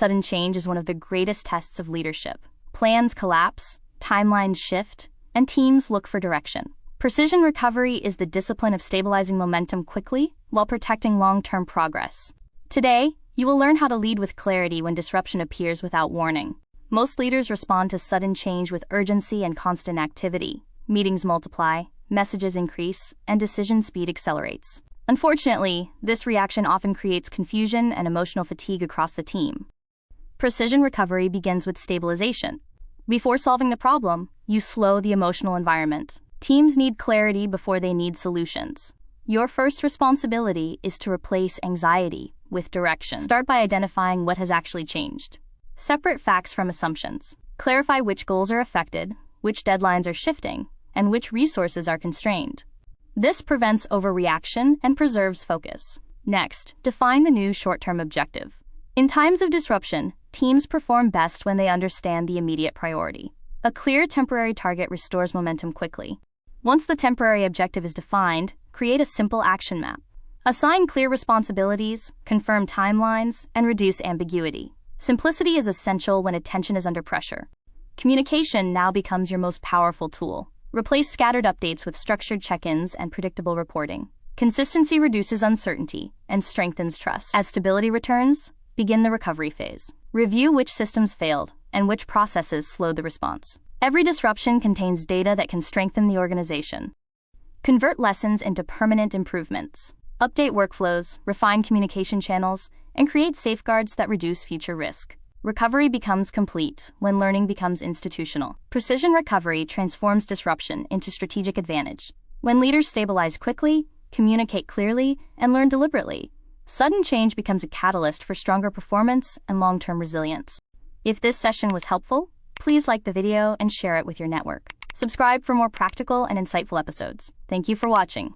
sudden change is one of the greatest tests of leadership. Plans collapse, timelines shift, and teams look for direction. Precision recovery is the discipline of stabilizing momentum quickly while protecting long-term progress. Today, you will learn how to lead with clarity when disruption appears without warning. Most leaders respond to sudden change with urgency and constant activity. Meetings multiply, messages increase, and decision speed accelerates. Unfortunately, this reaction often creates confusion and emotional fatigue across the team. Precision recovery begins with stabilization. Before solving the problem, you slow the emotional environment. Teams need clarity before they need solutions. Your first responsibility is to replace anxiety with direction. Start by identifying what has actually changed. Separate facts from assumptions. Clarify which goals are affected, which deadlines are shifting, and which resources are constrained. This prevents overreaction and preserves focus. Next, define the new short-term objective. In times of disruption, teams perform best when they understand the immediate priority. A clear temporary target restores momentum quickly. Once the temporary objective is defined, create a simple action map. Assign clear responsibilities, confirm timelines, and reduce ambiguity. Simplicity is essential when attention is under pressure. Communication now becomes your most powerful tool. Replace scattered updates with structured check-ins and predictable reporting. Consistency reduces uncertainty and strengthens trust. As stability returns, begin the recovery phase. Review which systems failed and which processes slowed the response. Every disruption contains data that can strengthen the organization. Convert lessons into permanent improvements. Update workflows, refine communication channels, and create safeguards that reduce future risk. Recovery becomes complete when learning becomes institutional. Precision recovery transforms disruption into strategic advantage. When leaders stabilize quickly, communicate clearly, and learn deliberately, sudden change becomes a catalyst for stronger performance and long-term resilience. If this session was helpful, please like the video and share it with your network. Subscribe for more practical and insightful episodes. Thank you for watching.